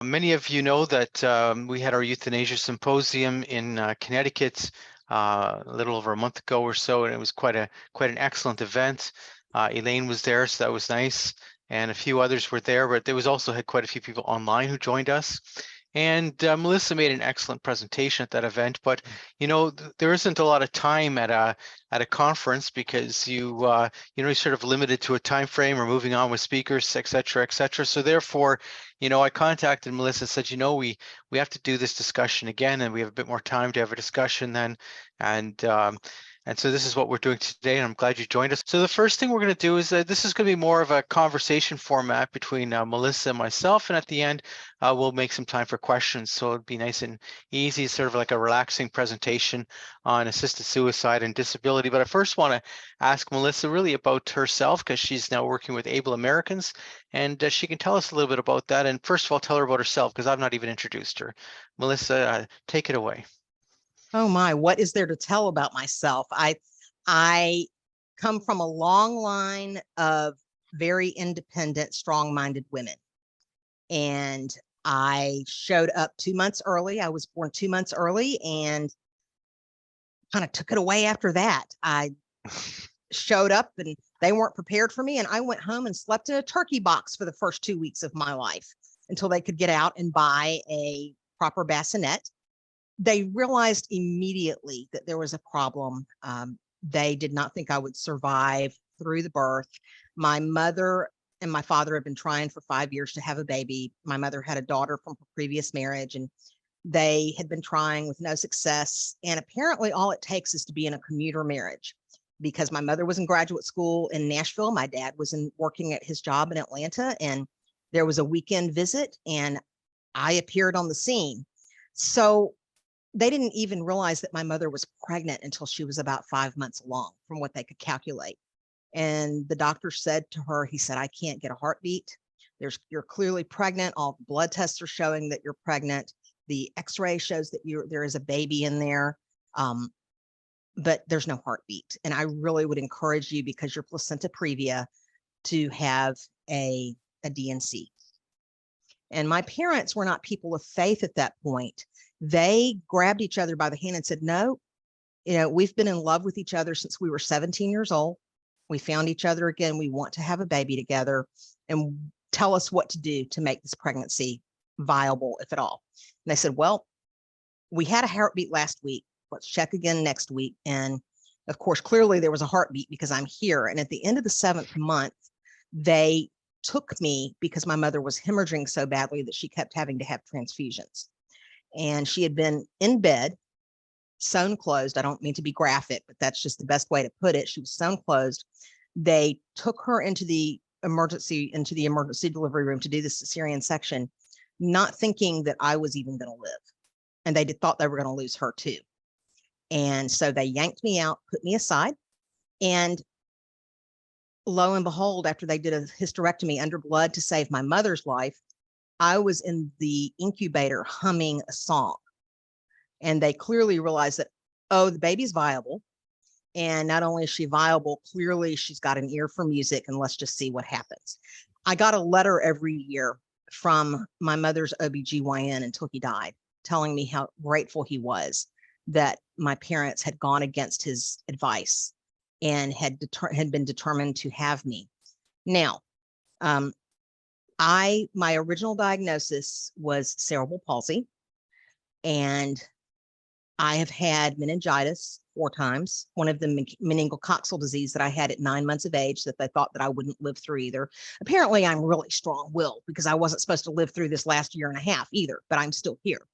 Many of you know that we had our euthanasia symposium in Connecticut a little over a month ago or so, and it was quite an excellent event. Elaine was there, so that was nice, and a few others were there, but there was also had quite a few people online who joined us. And Melissa made an excellent presentation at that event, but there isn't a lot of time at a conference because you're sort of limited to a time frame or moving on with speakers, et cetera, et cetera. So therefore, I contacted Melissa and said, we have to do this discussion again, and we have a bit more time to have a discussion then. And so this is what we're doing today, and I'm glad you joined us. So the first thing we're going to do is this is going to be more of a conversation format between Melissa and myself, and at the end, we'll make some time for questions. So it'll be nice and easy, sort of like a relaxing presentation on assisted suicide and disability. But I first want to ask Melissa really about herself, because she's now working with Able Americans, and she can tell us a little bit about that. And first of all, tell her about herself, because I've not even introduced her. Melissa, take it away. Oh my, what is there to tell about myself? I come from a long line of very independent, strong-minded women. And I showed up 2 months early. I was born 2 months early and kind of took it away after that. I showed up and they weren't prepared for me. And I went home and slept in a turkey box for the first 2 weeks of my life until they could get out and buy a proper bassinet. They realized immediately that there was a problem. They did not think I would survive through the birth. My mother and my father had been trying for 5 years to have a baby. My mother had a daughter from her previous marriage, and they had been trying with no success. And apparently all it takes is to be in a commuter marriage, because my mother was in graduate school in Nashville. My dad was working at his job in Atlanta, and there was a weekend visit and I appeared on the scene. So they didn't even realize that my mother was pregnant until she was about 5 months along, from what they could calculate. And the doctor said to her, he said, "I can't get a heartbeat. You're clearly pregnant. All the blood tests are showing that you're pregnant. The x-ray shows that there is a baby in there, but there's no heartbeat. And I really would encourage you, because you're placenta previa, to have a DNC." And my parents were not people of faith at that point. They grabbed each other by the hand and said, "No, we've been in love with each other since we were 17 years old. We found each other again. We want to have a baby together, and tell us what to do to make this pregnancy viable, if at all." And they said, "Well, we had a heartbeat last week. Let's check again next week." And of course, clearly there was a heartbeat, because I'm here. And at the end of the 7th month, they took me, because my mother was hemorrhaging so badly that she kept having to have transfusions. And she had been in bed, sewn closed. I don't mean to be graphic, but that's just the best way to put it. She was sewn closed. They took her into the emergency delivery room to do the cesarean section, not thinking that I was even going to live. And they thought they were going to lose her too. And so they yanked me out, put me aside, and lo and behold, after they did a hysterectomy under blood to save my mother's life, I was in the incubator humming a song. And they clearly realized that, oh, the baby's viable. And not only is she viable, clearly she's got an ear for music, and let's just see what happens. I got a letter every year from my mother's OBGYN until he died, telling me how grateful he was that my parents had gone against his advice and had been determined to have me. Now, my original diagnosis was cerebral palsy, and I have had meningitis 4 times, one of them meningococcal disease that I had at 9 months of age that they thought that I wouldn't live through either. Apparently, I'm really strong-willed, because I wasn't supposed to live through this last year and a half either, but I'm still here.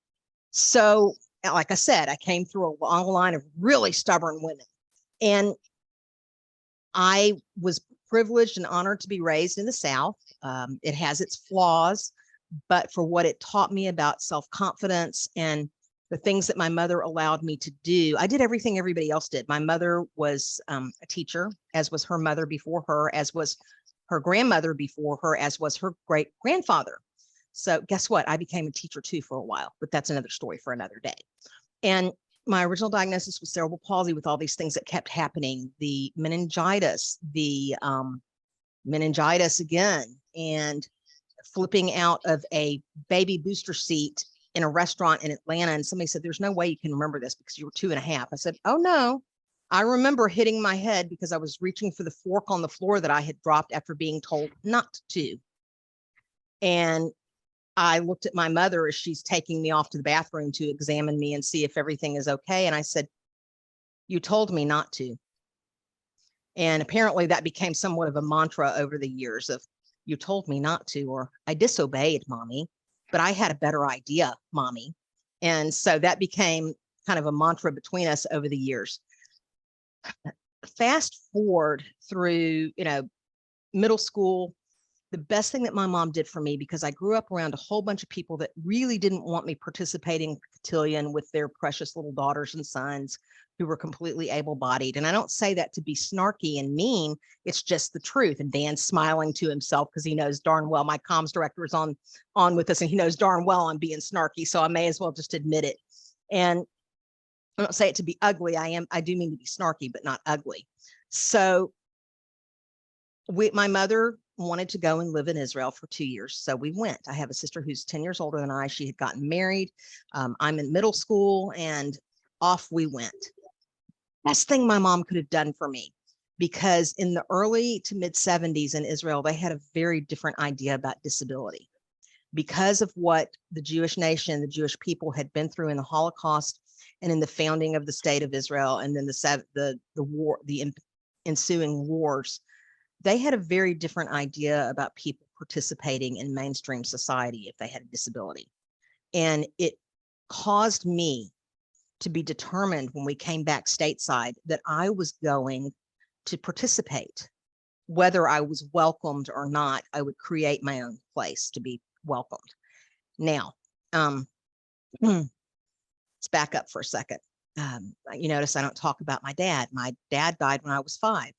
So, like I said, I came through a long line of really stubborn women. And I was privileged and honored to be raised in the South. It has its flaws, but for what it taught me about self-confidence and the things that my mother allowed me to do, I did everything everybody else did. My mother was a teacher, as was her mother before her, as was her grandmother before her, as was her great-grandfather. So guess what? I became a teacher too for a while, but that's another story for another day. And my original diagnosis was cerebral palsy, with all these things that kept happening, the meningitis again. And flipping out of a baby booster seat in a restaurant in Atlanta. And somebody said, there's no way you can remember this because you were 2.5. I said, oh no, I remember hitting my head because I was reaching for the fork on the floor that I had dropped after being told not to. And I looked at my mother as she's taking me off to the bathroom to examine me and see if everything is okay. And I said, you told me not to. And apparently that became somewhat of a mantra over the years of, you told me not to, or I disobeyed, mommy, but I had a better idea, mommy. And so that became kind of a mantra between us over the years. Fast forward through, middle school, the best thing that my mom did for me, because I grew up around a whole bunch of people that really didn't want me participating in cotillion with their precious little daughters and sons who were completely able-bodied. And I don't say that to be snarky and mean, it's just the truth. And Dan's smiling to himself because he knows darn well my comms director is on with us, and he knows darn well I'm being snarky, so I may as well just admit it. And I don't say it to be ugly. I do mean to be snarky, but not ugly. So my mother wanted to go and live in Israel for 2 years. So we went. I have a sister who's 10 years older than I. She had gotten married. I'm in middle school, and off we went. Best thing my mom could have done for me, because in the early to mid 70s in Israel, they had a very different idea about disability because of what the Jewish nation, the Jewish people had been through in the Holocaust and in the founding of the state of Israel, and then the war, the ensuing wars. They had a very different idea about people participating in mainstream society if they had a disability. And it caused me to be determined when we came back stateside that I was going to participate. Whether I was welcomed or not, I would create my own place to be welcomed. Now, let's back up for a second. You notice I don't talk about my dad. My dad died when I was 5.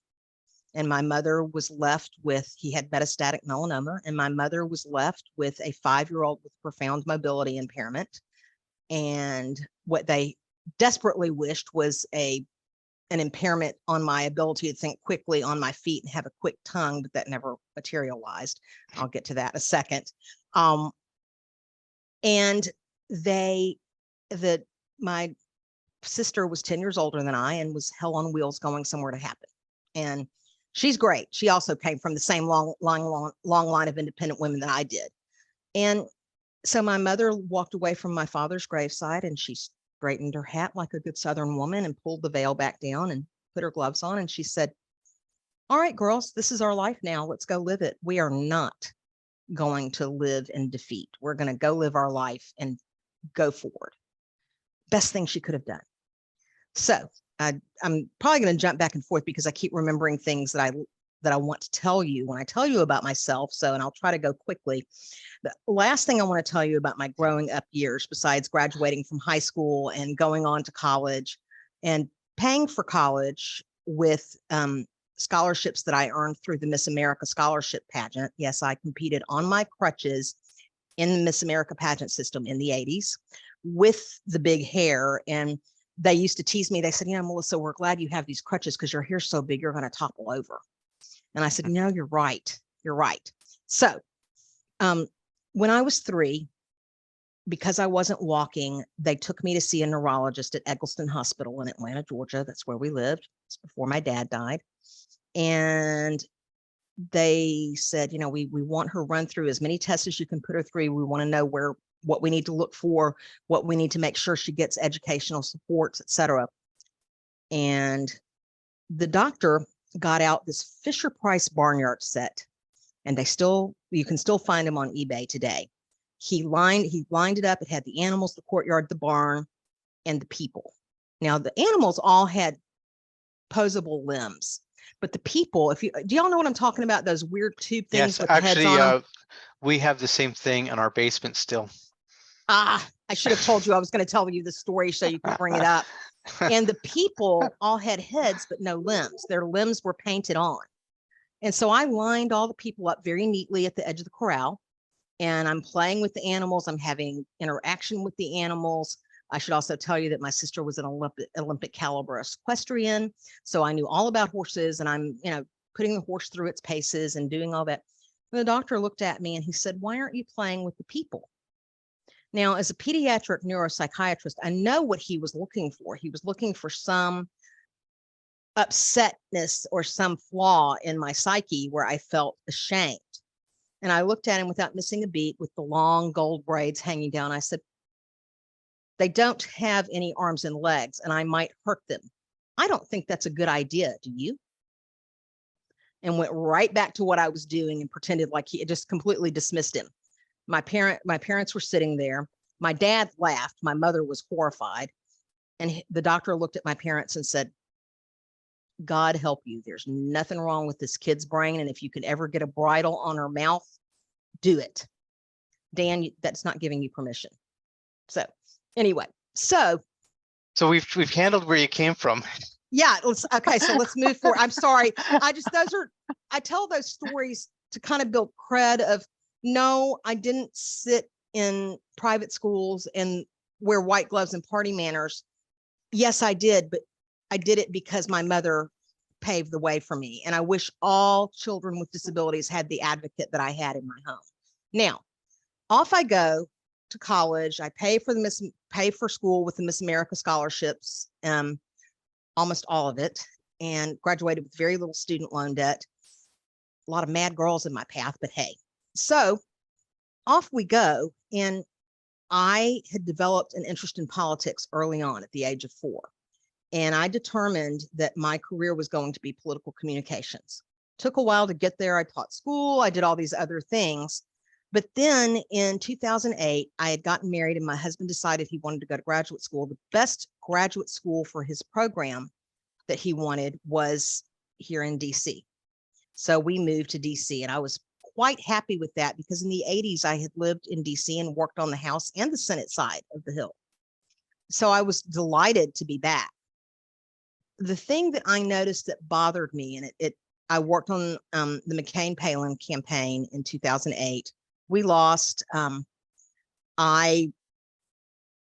And my mother was left with, he had metastatic melanoma, and my mother was left with a 5-year-old with profound mobility impairment. And what they desperately wished was an impairment on my ability to think quickly on my feet and have a quick tongue, but that never materialized. I'll get to that in a second. And my sister was 10 years older than I and was hell on wheels going somewhere to happen. And she's great. She also came from the same long line of independent women that I did. And so my mother walked away from my father's graveside, and she straightened her hat like a good Southern woman and pulled the veil back down and put her gloves on. And she said, all right, girls, this is our life now. Let's go live it. We are not going to live in defeat. We're going to go live our life and go forward. Best thing she could have done. So I'm probably going to jump back and forth because I keep remembering things that I want to tell you when I tell you about myself. So, and I'll try to go quickly. The last thing I want to tell you about my growing up years, besides graduating from high school and going on to college and paying for college with scholarships that I earned through the Miss America scholarship pageant. Yes, I competed on my crutches in the Miss America pageant system in the 80s with the big hair. And they used to tease me. They said, Melissa, we're glad you have these crutches because your hair's so big, you're going to topple over. And I said, no, you're right. You're right. So when I was 3, because I wasn't walking, they took me to see a neurologist at Eggleston Hospital in Atlanta, Georgia. That's where we lived. It's before my dad died. And they said, we want her run through as many tests as you can put her through. We want to know what we need to look for, what we need to make sure she gets educational supports, et cetera. And the doctor got out this Fisher Price barnyard set, and you can still find them on eBay today. He lined it up. It had the animals, the courtyard, the barn, and the people. Now the animals all had posable limbs, but the people, do y'all know what I'm talking about? Those weird tube things with actually, the heads on them? we have the same thing in our basement still. I should have told you I was going to tell you the story so you could bring it up. And the people all had heads, but no limbs. Their limbs were painted on. And so I lined all the people up very neatly at the edge of the corral, and I'm playing with the animals. I'm having interaction with the animals. I should also tell you that my sister was an Olympic caliber equestrian. So I knew all about horses, and I'm, putting the horse through its paces and doing all that. The doctor looked at me and he said, "Why aren't you playing with the people?" Now, as a pediatric neuropsychiatrist, I know what he was looking for. He was looking for some upsetness or some flaw in my psyche where I felt ashamed. And I looked at him without missing a beat with the long gold braids hanging down. I said, "They don't have any arms and legs, and I might hurt them. I don't think that's a good idea. Do you?" And went right back to what I was doing and pretended like he just completely dismissed him. My parents were sitting there. My dad laughed. My mother was horrified. And the doctor looked at my parents and said, "God help you. There's nothing wrong with this kid's brain. And if you could ever get a bridle on her mouth, do it. Dan, that's not giving you permission." So anyway, so we've handled where you came from. yeah, okay. So let's move forward. I'm sorry. I tell those stories to kind of build cred of, no, I didn't sit in private schools and wear white gloves and party manners. Yes, I did, but I did it because my mother paved the way for me. And I wish all children with disabilities had the advocate that I had in my home. Now, off I go to college. I pay for school with the Miss America scholarships, almost all of it, and graduated with very little student loan debt. A lot of mad girls in my path, but hey. So off we go. And I had developed an interest in politics early on at the age of 4. And I determined that my career was going to be political communications. Took a while to get there. I taught school. I did all these other things. But then in 2008, I had gotten married and my husband decided he wanted to go to graduate school. The best graduate school for his program that he wanted was here in DC. So we moved to DC, and I was quite happy with that because in the 80s, I had lived in DC and worked on the House and the Senate side of the Hill. So I was delighted to be back. The thing that I noticed that bothered me, and I worked on the McCain-Palin campaign in 2008. We lost. I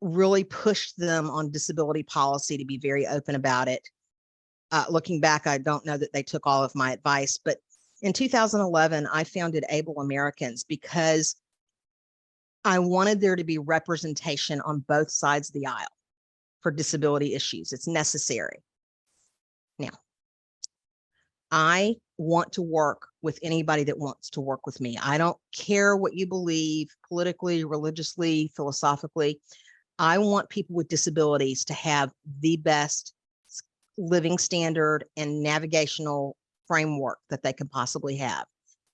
really pushed them on disability policy to be very open about it. Looking back, I don't know that they took all of my advice, but in 2011, I founded Able Americans because I wanted there to be representation on both sides of the aisle for disability issues. It's necessary. Now, I want to work with anybody that wants to work with me. I don't care what you believe politically, religiously, philosophically. I want people with disabilities to have the best living standard and navigational framework that they could possibly have.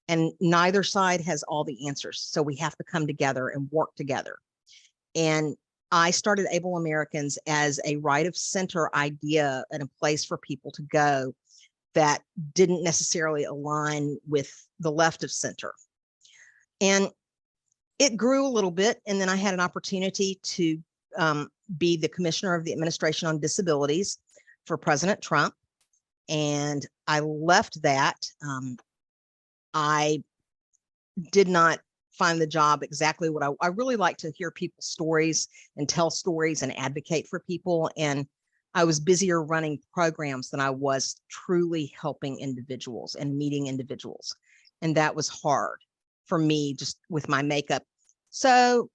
And neither side has all the answers. So we have to come together and work together. And I started Able Americans as a right of center idea and a place for people to go that didn't necessarily align with the left of center. And it grew a little bit. And then I had an opportunity to be the commissioner of the Administration on Disabilities for President Trump. And I left that. I did not find the job exactly what I really like to hear people's stories and tell stories and advocate for people. And I was busier running programs than I was truly helping individuals and meeting individuals. And that was hard for me just with my makeup. So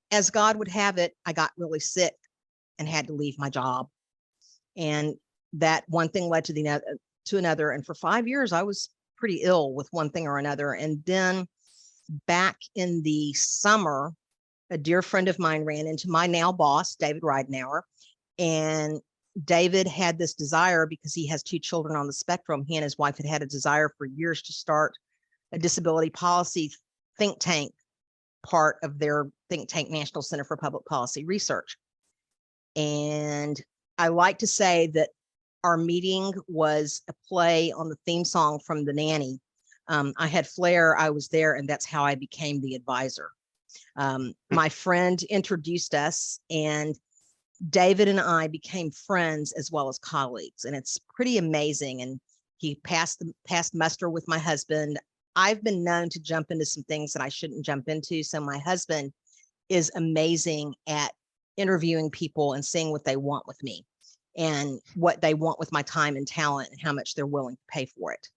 as God would have it, I got really sick and had to leave my job. And that one thing led to another. And for 5 years, I was pretty ill with one thing or another. And then back in the summer, a dear friend of mine ran into my now boss, David Ridenour. And David had this desire because he has 2 children on the spectrum. He and his wife had a desire for years to start a disability policy think tank, part of their think tank, National Center for Public Policy Research. And I like to say that our meeting was a play on the theme song from The Nanny. I had flair, I was there, and that's how I became the advisor. My friend introduced us, and David and I became friends as well as colleagues, and it's pretty amazing. And he passed muster with my husband. I've been known to jump into some things that I shouldn't jump into. So my husband is amazing at interviewing people and seeing what they want with me and what they want with my time and talent and how much they're willing to pay for it.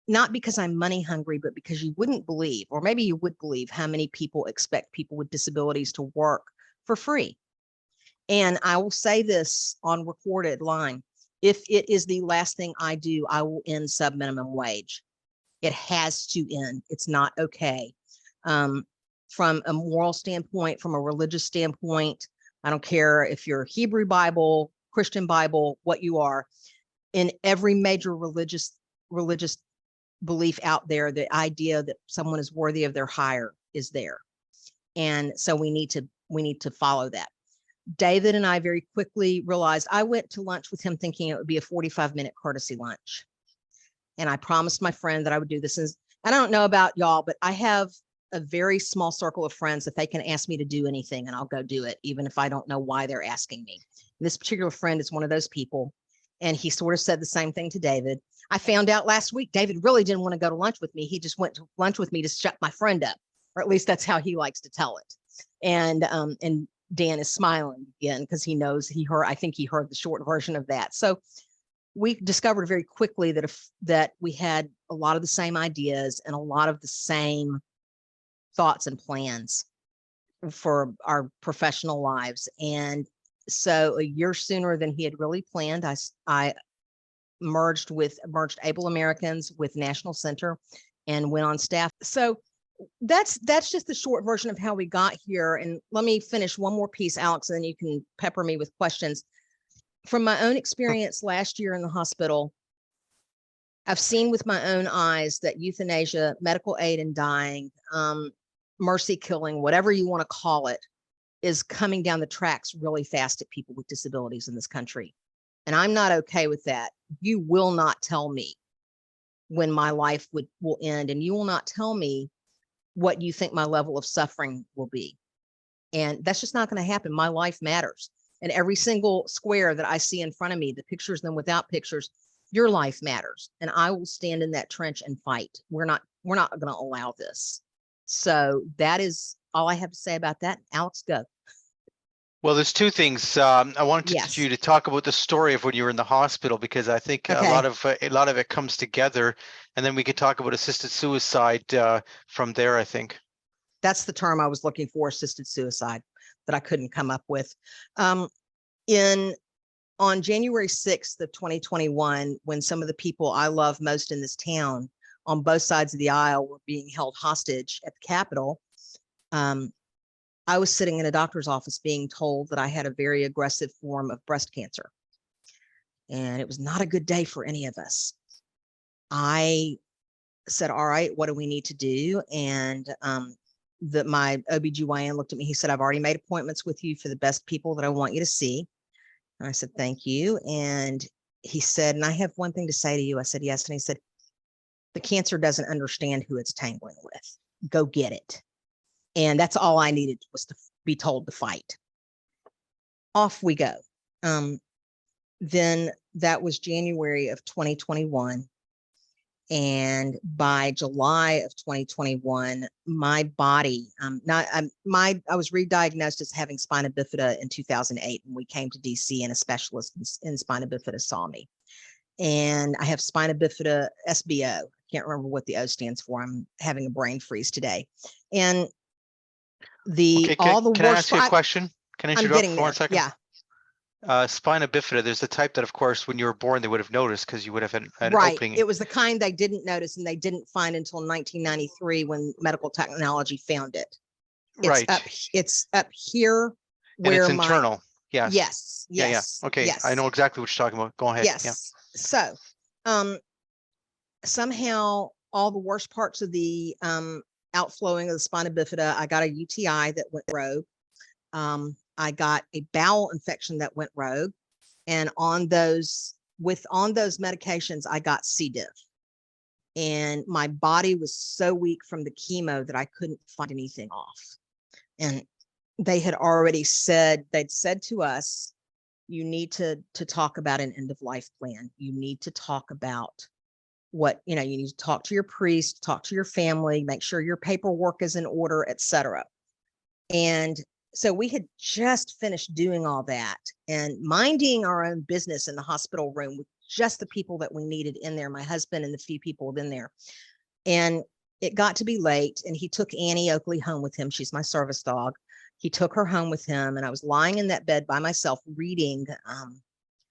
not because I'm money hungry, but because you wouldn't believe, or maybe you would believe, how many people expect people with disabilities to work for free. And I will say this on recorded line: if it is the last thing I do, I will end sub-minimum wage. It has to end. It's not okay. From a moral standpoint, from a religious standpoint, I don't care if you're Hebrew Bible, Christian Bible, what you are. In every major religious belief out there, the idea that someone is worthy of their hire is there. And so we need to follow that. David and I very quickly realized, I went to lunch with him thinking it would be a 45-minute courtesy lunch. And I promised my friend that I would do this. And I don't know about y'all, but I have a very small circle of friends that they can ask me to do anything and I'll go do it, even if I don't know why they're asking me. This particular friend is one of those people. And he sort of said the same thing to David. I found out last week, David really didn't want to go to lunch with me. He just went to lunch with me to shut my friend up, or at least that's how he likes to tell it. And Dan is smiling again because he knows I think he heard the short version of that. So we discovered very quickly that we had a lot of the same ideas and a lot of the same thoughts and plans for our professional lives. And so a year sooner than he had really planned, I merged Able Americans with National Center and went on staff. So that's just the short version of how we got here. And let me finish one more piece, Alex, and then you can pepper me with questions. From my own experience last year in the hospital, I've seen with my own eyes that euthanasia, medical aid in dying, mercy killing, whatever you want to call it, is coming down the tracks really fast at people with disabilities in this country. And I'm not okay with that. You will not tell me when my life will end, and you will not tell me what you think my level of suffering will be. And that's just not going to happen. My life matters. And every single square that I see in front of me, the pictures and without pictures, your life matters. And I will stand in that trench and fight. We're not going to allow this. So that is all I have to say about that. Alex, go. Well, there's two things. I wanted you to talk about the story of when you were in the hospital, because I think a lot of it comes together, and then we could talk about assisted suicide from there, I think. That's the term I was looking for, assisted suicide, that I couldn't come up with. On January 6th of 2021, when some of the people I love most in this town on both sides of the aisle were being held hostage at the Capitol, I was sitting in a doctor's office being told that I had a very aggressive form of breast cancer. And it was not a good day for any of us. I said, all right, what do we need to do? And my OBGYN looked at me. He said, I've already made appointments with you for the best people that I want you to see. And I said, thank you. And he said, and I have one thing to say to you. I said, yes. And he said, the cancer doesn't understand who it's tangling with. Go get it. And that's all I needed, was to be told to fight. Off we go. Then that was January of 2021. And by July of 2021, my body, I was re-diagnosed as having spina bifida in 2008 when we came to DC, and a specialist in spina bifida saw me. And I have spina bifida SBO. Can't remember what the O stands for. I'm having a brain freeze today. And Can I ask you a question? Can I interrupt for 1 second? Yeah. Spina bifida, there's a type that, of course, when you were born, they would have noticed because you would have had an right. opening. It was the kind they didn't notice, and they didn't find until 1993 when medical technology found it. It's up here where and it's internal. Yes. Yes. Yeah. Okay. Yes. I know exactly what you're talking about. Go ahead. Yes. Yeah. So, somehow all the worst parts of the outflowing of the spina bifida, I got a UTI that went rogue. I got a bowel infection that went rogue, and on those medications, I got C. diff. And my body was so weak from the chemo that I couldn't fight anything off. And they had already said, they'd said to us, you need to talk about an end of life plan. You need to talk about what, you need to talk to your priest, talk to your family, make sure your paperwork is in order, etc. And so we had just finished doing all that and minding our own business in the hospital room with just the people that we needed in there, my husband and the few people in there. And it got to be late, and he took Annie Oakley home with him. She's my service dog. He took her home with him, and I was lying in that bed by myself reading.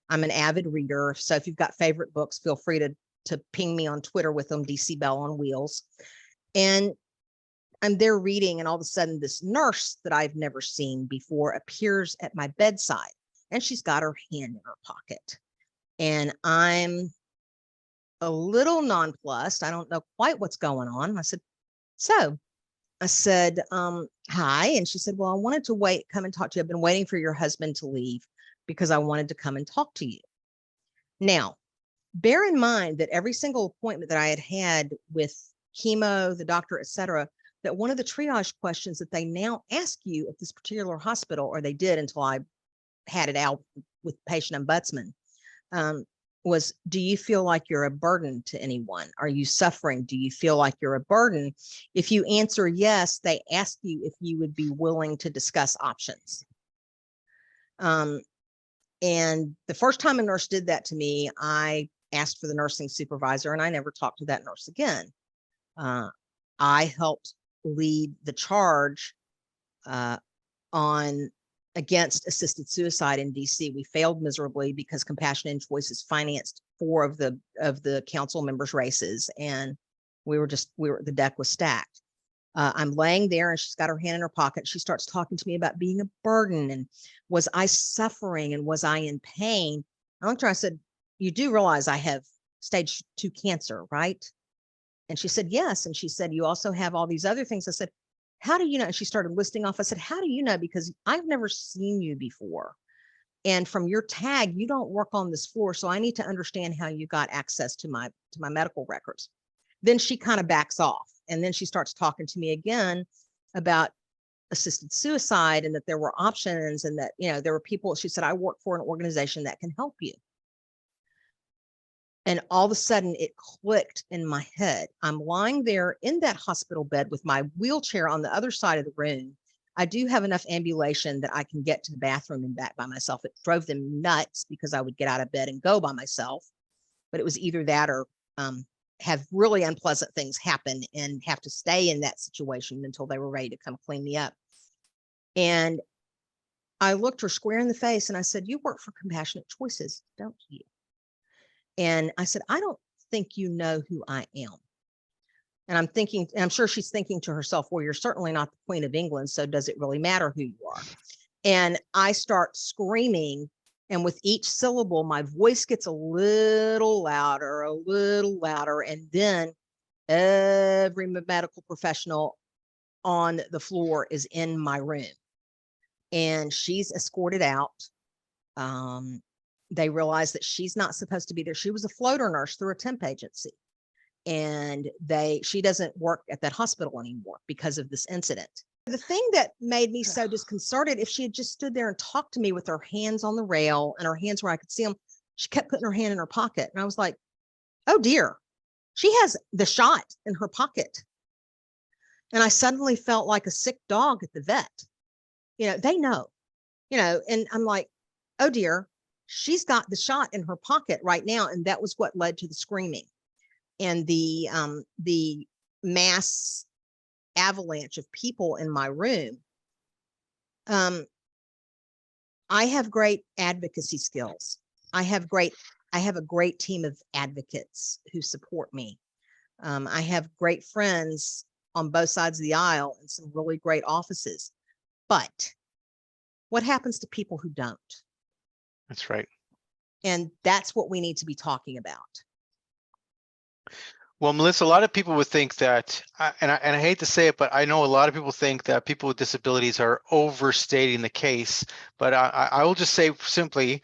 I'm an avid reader, so if you've got favorite books, feel free to ping me on Twitter with them, DC Bell on Wheels. And I'm there reading, and all of a sudden this nurse that I've never seen before appears at my bedside, and she's got her hand in her pocket. And I'm a little nonplussed. I don't know quite what's going on. I said, hi. And she said, well, I wanted to come and talk to you. I've been waiting for your husband to leave because I wanted to come and talk to you. Now, bear in mind that every single appointment that I had with chemo, the doctor, et cetera, that one of the triage questions that they now ask you at this particular hospital, or they did until I had it out with patient ombudsman, was, do you feel like you're a burden to anyone? Are you suffering? Do you feel like you're a burden? If you answer yes, they ask you if you would be willing to discuss options. And the first time a nurse did that to me, I asked for the nursing supervisor, and I never talked to that nurse again. I helped lead the charge against assisted suicide in DC. We failed miserably because Compassion and Choices financed 4 of the council members' races, and the deck was stacked. I'm laying there, and she's got her hand in her pocket. She starts talking to me about being a burden, and was I suffering, and was I in pain? I looked at her, I said, you do realize I have stage 2 cancer, right? And she said, yes. And she said, you also have all these other things. I said, how do you know? And she started listing off. I said, how do you know? Because I've never seen you before. And from your tag, you don't work on this floor. So I need to understand how you got access to my medical records. Then she kind of backs off. And then she starts talking to me again about assisted suicide, and that there were options, and that, there were people. She said, I work for an organization that can help you. And all of a sudden it clicked in my head. I'm lying there in that hospital bed with my wheelchair on the other side of the room. I do have enough ambulation that I can get to the bathroom and back by myself. It drove them nuts because I would get out of bed and go by myself. But it was either that or have really unpleasant things happen and have to stay in that situation until they were ready to come clean me up. And I looked her square in the face and I said, you work for Compassionate Choices, don't you? And I said, I don't think you know who I am. And I'm thinking, and I'm sure she's thinking to herself, well, you're certainly not the Queen of England, so does it really matter who you are? And I start screaming, and with each syllable, my voice gets a little louder, and then every medical professional on the floor is in my room. And she's escorted out. They realize that she's not supposed to be there. She was a floater nurse through a temp agency. And she doesn't work at that hospital anymore because of this incident. The thing that made me so disconcerted, if she had just stood there and talked to me with her hands on the rail and her hands where I could see them, she kept putting her hand in her pocket. And I was like, oh dear, she has the shot in her pocket. And I suddenly felt like a sick dog at the vet. They know, and I'm like, oh dear, she's got the shot in her pocket right now. And that was what led to the screaming and the mass avalanche of people in my room. I have great advocacy skills. I have a great team of advocates who support me. I have great friends on both sides of the aisle and some really great offices. But what happens to people who don't? That's right. And that's what we need to be talking about. Well, Melissa, a lot of people would think that, and I hate to say it, but I know a lot of people think that people with disabilities are overstating the case. But I will just say simply,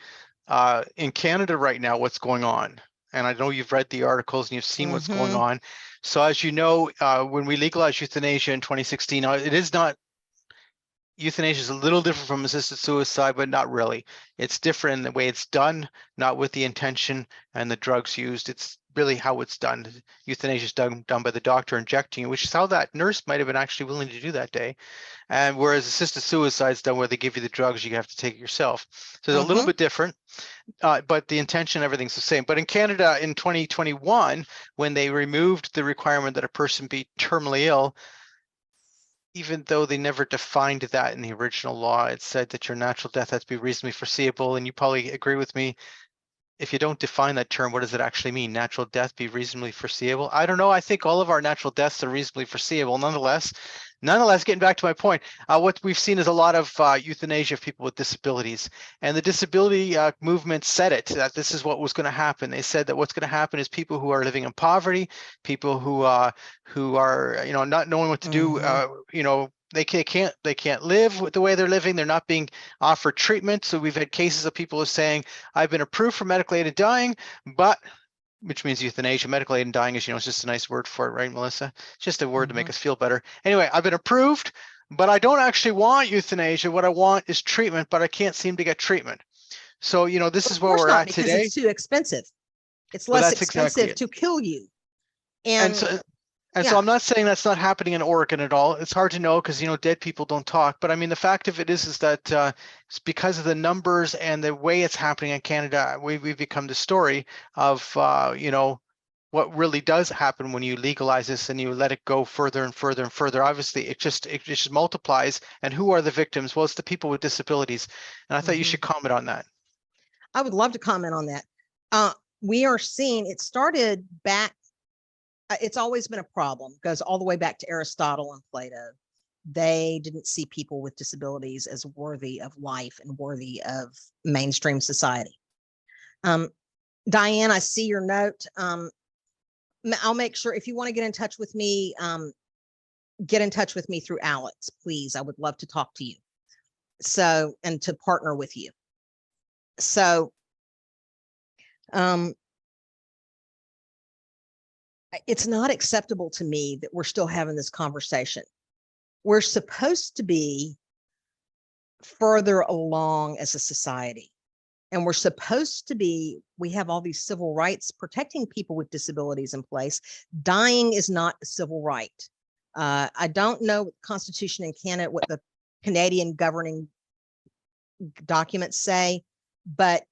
in Canada right now, what's going on? And I know you've read the articles and you've seen what's going on. So as you know, when we legalized euthanasia in 2016, it is not, euthanasia is a little different from assisted suicide, but not really. It's different in the way it's done, not with the intention and the drugs used. It's really how it's done. Euthanasia is done by the doctor injecting you, which is how that nurse might have been actually willing to do that day. And whereas assisted suicide is done where they give you the drugs, you have to take it yourself. So it's a little bit different, but the intention, everything's the same. But in Canada in 2021, when they removed the requirement that a person be terminally ill, even though they never defined that in the original law, it said that your natural death has to be reasonably foreseeable. And you probably agree with me, if you don't define that term, what does it actually mean? Natural death be reasonably foreseeable? I don't know. I think all of our natural deaths are reasonably foreseeable. Nonetheless, getting back to my point, what we've seen is a lot of euthanasia of people with disabilities, and the disability movement said it, that this is what was going to happen. They said that what's going to happen is people who are living in poverty, people who are not knowing what to do, they can't live with the way they're living. They're not being offered treatment. So we've had cases of people saying, I've been approved for medical aid in dying, but which means euthanasia. Medical aid in dying is, it's just a nice word for it, right, Melissa? It's just a word to make us feel better. Anyway, I've been approved, but I don't actually want euthanasia. What I want is treatment, but I can't seem to get treatment. So, this is where we're at because today. it's too expensive. It's Well, less that's expensive exactly to kill you. And so I'm not saying that's not happening in Oregon at all. It's hard to know because, dead people don't talk. But I mean, the fact of it is that it's because of the numbers and the way it's happening in Canada, we've become the story of, what really does happen when you legalize this and you let it go further and further and further. Obviously, it just multiplies. And who are the victims? Well, it's the people with disabilities. And I thought you should comment on that. I would love to comment on that. We are seeing it started back. It's always been a problem, goes all the way back to Aristotle and Plato. They didn't see people with disabilities as worthy of life and worthy of mainstream society. Diane, I see your note. I'll make sure if you want to get in touch with me, get in touch with me through Alex, please. I would love to talk to you. So, and to partner with you. So, it's not acceptable to me that we're still having this conversation. We're supposed to be further along as a society. And we're supposed to be, we have all these civil rights protecting people with disabilities in place. Dying is not a civil right. I don't know what the Constitution in Canada, what the Canadian governing documents say, but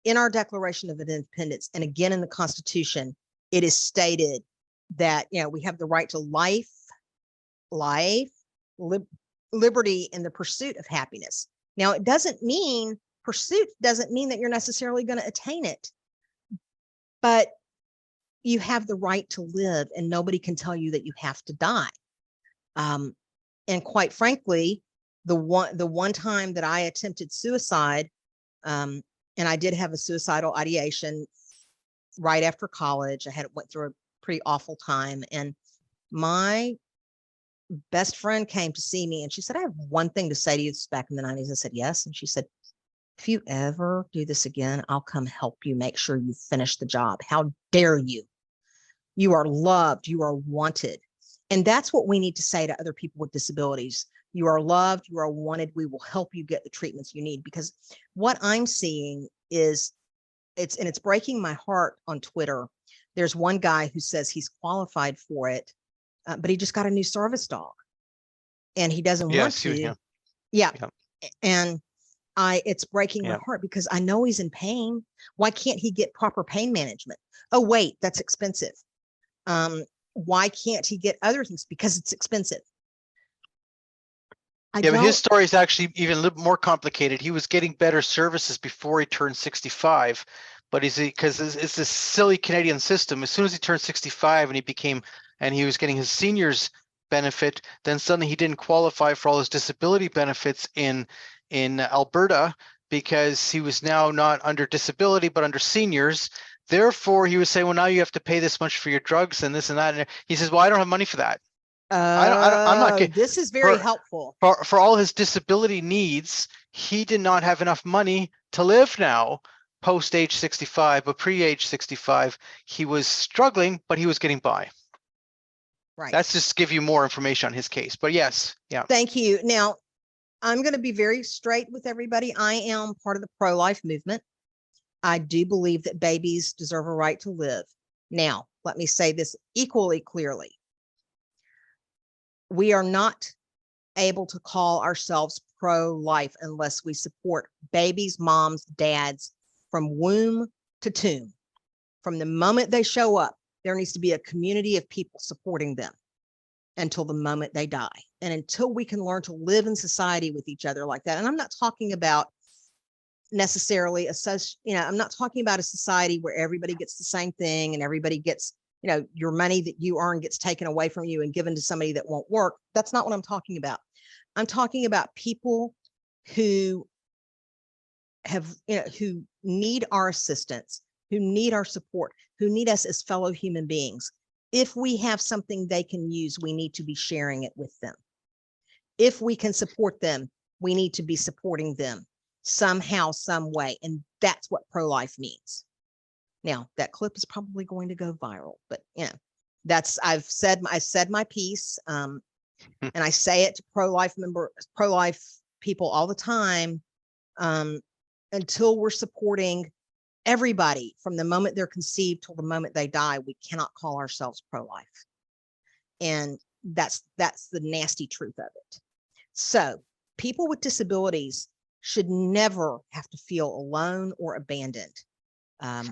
in our Declaration of Independence, and again in the Constitution, it is stated that, we have the right to life, liberty, and the pursuit of happiness. Now, it doesn't mean, pursuit doesn't mean that you're necessarily going to attain it, but you have the right to live and nobody can tell you that you have to die. And quite frankly, the one time that I attempted suicide, and I did have a suicidal ideation right after college. I went through a pretty awful time, and my best friend came to see me and she said, I have one thing to say to you. This is back in the 90s. I said, yes. And she said, if you ever do this again, I'll come help you make sure you finish the job. How dare you? You are loved. You are wanted. And that's what we need to say to other people with disabilities. You are loved. You are wanted. We will help you get the treatments you need. Because what I'm seeing is, it's breaking my heart on Twitter. There's one guy who says he's qualified for it, but he just got a new service dog and he doesn't want to. Yeah. And it's breaking my heart because I know he's in pain. Why can't he get proper pain management? Oh, wait, that's expensive. Why can't he get other things? Because it's expensive. But his story is actually even a little more complicated. He was getting better services before he turned 65, but because it's this silly Canadian system. As soon as he turned 65 and he was getting his seniors benefit, then suddenly he didn't qualify for all his disability benefits in Alberta because he was now not under disability but under seniors. Therefore, he was saying, well, now you have to pay this much for your drugs and this and that. And he says, well, I don't have money for that. I'm not getting. This is very helpful. For all his disability needs, he did not have enough money to live now post age 65, but pre-age 65, he was struggling, but he was getting by. Right. That's just give you more information on his case. But yes, yeah. Thank you. Now, I'm going to be very straight with everybody. I am part of the pro-life movement. I do believe that babies deserve a right to live. Now, let me say this equally clearly. We are not able to call ourselves pro-life unless we support babies, moms, dads from womb to tomb. From the moment they show up, there needs to be a community of people supporting them until the moment they die. And until we can learn to live in society with each other like that. And I'm not talking about necessarily I'm not talking about a society where everybody gets the same thing and everybody gets, your money that you earn gets taken away from you and given to somebody that won't work. That's not what I'm talking about. I'm talking about people who have, who need our assistance, who need our support, who need us as fellow human beings. If we have something they can use, we need to be sharing it with them. If we can support them, we need to be supporting them somehow, some way. And that's what pro-life means. Now, that clip is probably going to go viral, but I said my piece. And I say it to pro-life people all the time. Until we're supporting everybody from the moment they're conceived till the moment they die, we cannot call ourselves pro-life. And that's the nasty truth of it. So people with disabilities should never have to feel alone or abandoned. I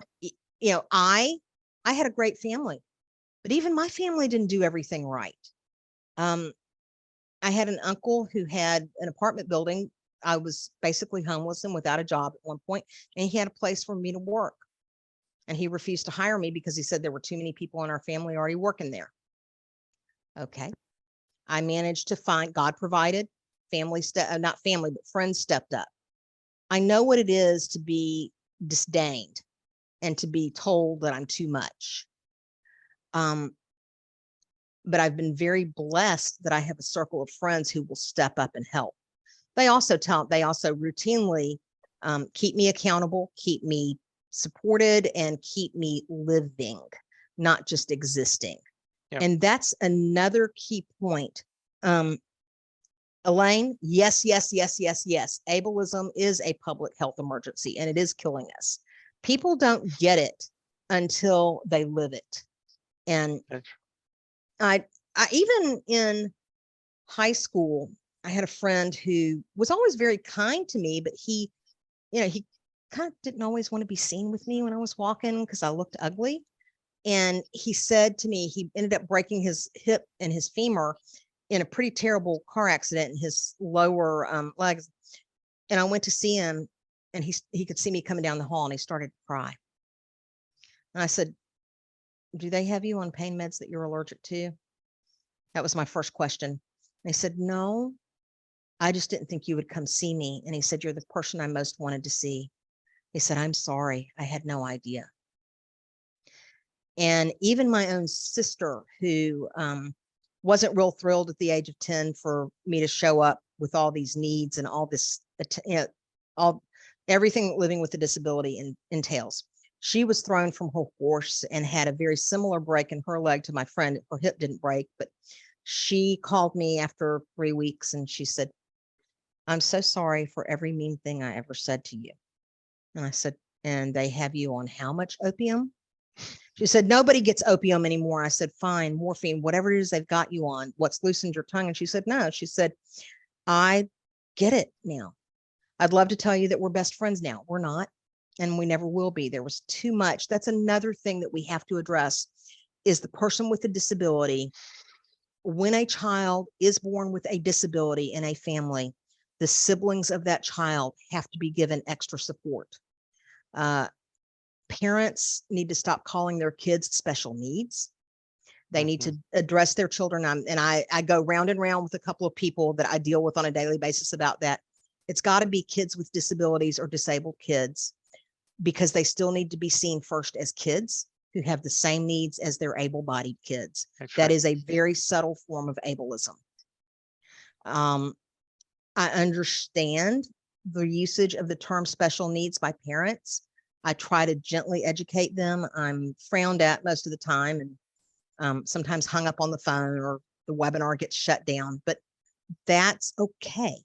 had a great family, but even my family didn't do everything right. I had an uncle who had an apartment building. I was basically homeless and without a job at one point, and he had a place for me to work. And he refused to hire me because he said there were too many people in our family already working there. Okay. I managed to find, God provided, not family, but friends stepped up. I know what it is to be disdained and to be told that I'm too much. But I've been very blessed that I have a circle of friends who will step up and help. They also routinely keep me accountable, keep me supported, and keep me living, not just existing. Yep. And that's another key point. Elaine, yes. Ableism is a public health emergency and it is killing us. People don't get it until they live it. And I even in high school, I had a friend who was always very kind to me, but he kind of didn't always want to be seen with me when I was walking because I looked ugly. And he said to me, he ended up breaking his hip and his femur in a pretty terrible car accident in his lower legs. And I went to see him and he could see me coming down the hall and he started to cry. And I said, do they have you on pain meds that you're allergic to? That was my first question. And he said, no, I just didn't think you would come see me. And he said, you're the person I most wanted to see. He said, I'm sorry. I had no idea. And even my own sister, who wasn't real thrilled at the age of 10 for me to show up with all these needs and all this, everything living with a disability entails. She was thrown from her horse and had a very similar break in her leg to my friend. Her hip didn't break, but she called me after 3 weeks and she said, I'm so sorry for every mean thing I ever said to you. And I said, and they have you on how much opium? She said, nobody gets opium anymore. I said, fine, morphine, whatever it is they've got you on, what's loosened your tongue? And she said, no. She said, I get it now. I'd love to tell you that we're best friends now. We're not, and we never will be. There was too much. That's another thing that we have to address is the person with a disability. When a child is born with a disability in a family, the siblings of that child have to be given extra support. Parents need to stop calling their kids special needs. They need to address their children. And I go round and round with a couple of people that I deal with on a daily basis about that. It's got to be kids with disabilities or disabled kids because they still need to be seen first as kids who have the same needs as their able-bodied kids. That is a very subtle form of ableism. I understand the usage of the term special needs by parents. I try to gently educate them. I'm frowned at most of the time and sometimes hung up on the phone or the webinar gets shut down, but that's okay.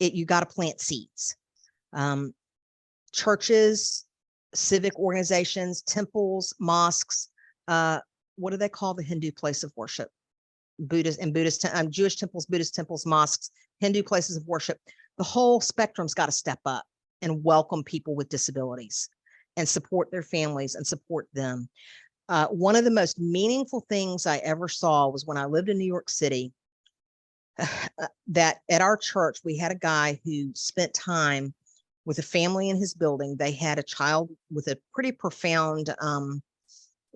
You got to plant seeds. Churches civic organizations, temples, mosques. What do they call the Hindu place of worship? Jewish temples, Buddhist temples, mosques, Hindu places of worship. The whole spectrum's got to step up and welcome people with disabilities and support their families and support them. One of the most meaningful things I ever saw was when I lived in New York City, that at our church, we had a guy who spent time with a family in his building. They had a child with a pretty profound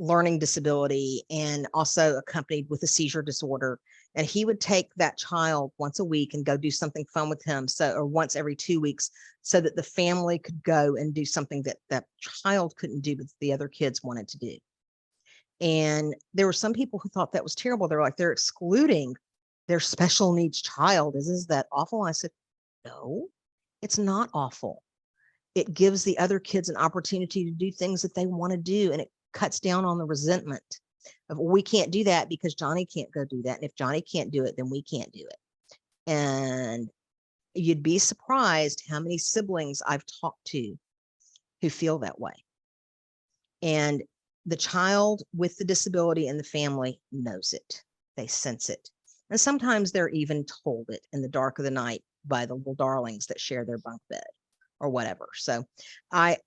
learning disability and also accompanied with a seizure disorder. And he would take that child once a week and go do something fun with him. Or once every 2 weeks, so that the family could go and do something that that child couldn't do, but the other kids wanted to do. And there were some people who thought that was terrible. They're like, they're excluding their special needs child. Is that awful? I said, no, it's not awful. It gives the other kids an opportunity to do things that they want to do. And it cuts down on the resentment of, well, we can't do that because Johnny can't go do that. And if Johnny can't do it, then we can't do it. And you'd be surprised how many siblings I've talked to who feel that way. And the child with the disability in the family knows it. They sense it. And sometimes they're even told it in the dark of the night by the little darlings that share their bunk bed or whatever. So I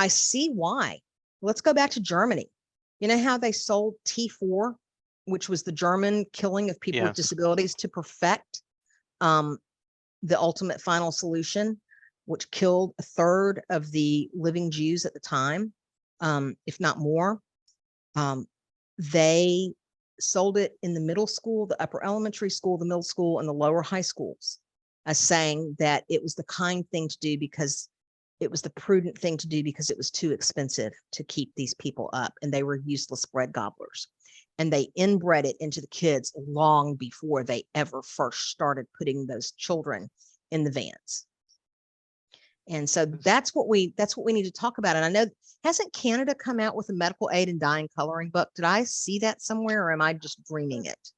see why. Let's go back to Germany. You know how they sold T4, which was the German killing of people with disabilities, to perfect the ultimate final solution, which killed a third of the living Jews at the time, if not more. They sold it in the middle school, the upper elementary school, the middle school, and the lower high schools, as saying that it was the kind thing to do because it was the prudent thing to do because it was too expensive to keep these people up, and they were useless bread gobblers. And they inbred it into the kids long before they ever first started putting those children in the vans. And so that's what we need to talk about. And I know, hasn't Canada come out with a medical aid in dye and coloring book? Did I see that somewhere, or am I just dreaming it?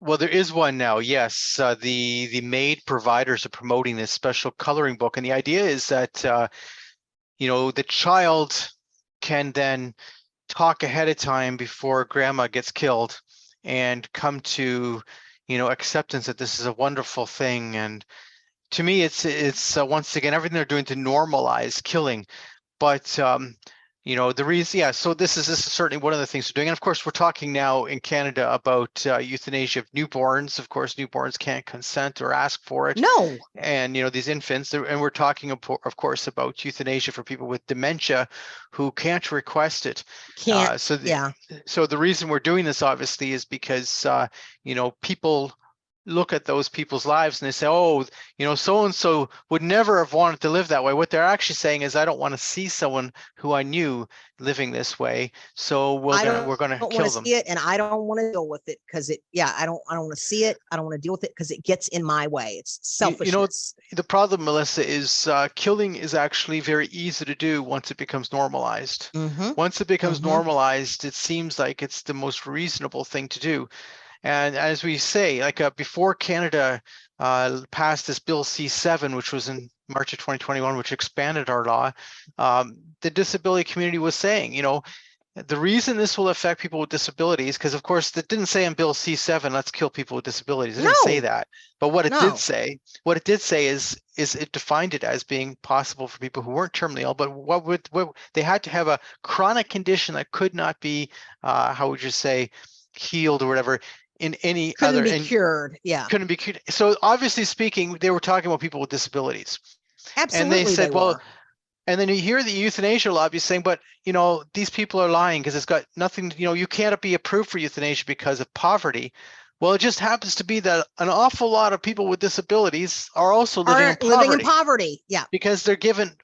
Well, there is one now. Yes, the MAID providers are promoting this special coloring book, and the idea is that the child can then talk ahead of time before grandma gets killed, and come to acceptance that this is a wonderful thing. And to me, it's once again everything they're doing to normalize killing. But the reason, so this is certainly one of the things we're doing. And of course, we're talking now in Canada about euthanasia of newborns. Of course, newborns can't consent or ask for it. No. And these infants, and we're talking of course about euthanasia for people with dementia who can't request it. Can't. So the reason we're doing this obviously is because people look at those people's lives and they say, oh, so-and-so would never have wanted to live that way. What they're actually saying is, I don't want to see someone who I knew living this way. So we're going to kill them. See it, and I don't want to deal with it because I don't want to see it. I don't want to deal with it because it gets in my way. It's selfishness. The problem, Melissa, is killing is actually very easy to do once it becomes normalized. Mm-hmm. Once it becomes normalized, it seems like it's the most reasonable thing to do. And as we say, before Canada passed this Bill C7, which was in March of 2021, which expanded our law, the disability community was saying, the reason this will affect people with disabilities, because of course it didn't say in Bill C7, let's kill people with disabilities. It didn't say that. But what it did say is it defined it as being possible for people who weren't terminally ill, but what they had to have a chronic condition that could not be, how would you say, healed or whatever. In any couldn't other be cured. Yeah. Couldn't be cured. So obviously speaking, they were talking about people with disabilities. Absolutely. And they said, and then you hear the euthanasia lobby saying, but these people are lying because it's got nothing, you can't be approved for euthanasia because of poverty. Well, it just happens to be that an awful lot of people with disabilities are also living in poverty. Yeah. Because they're given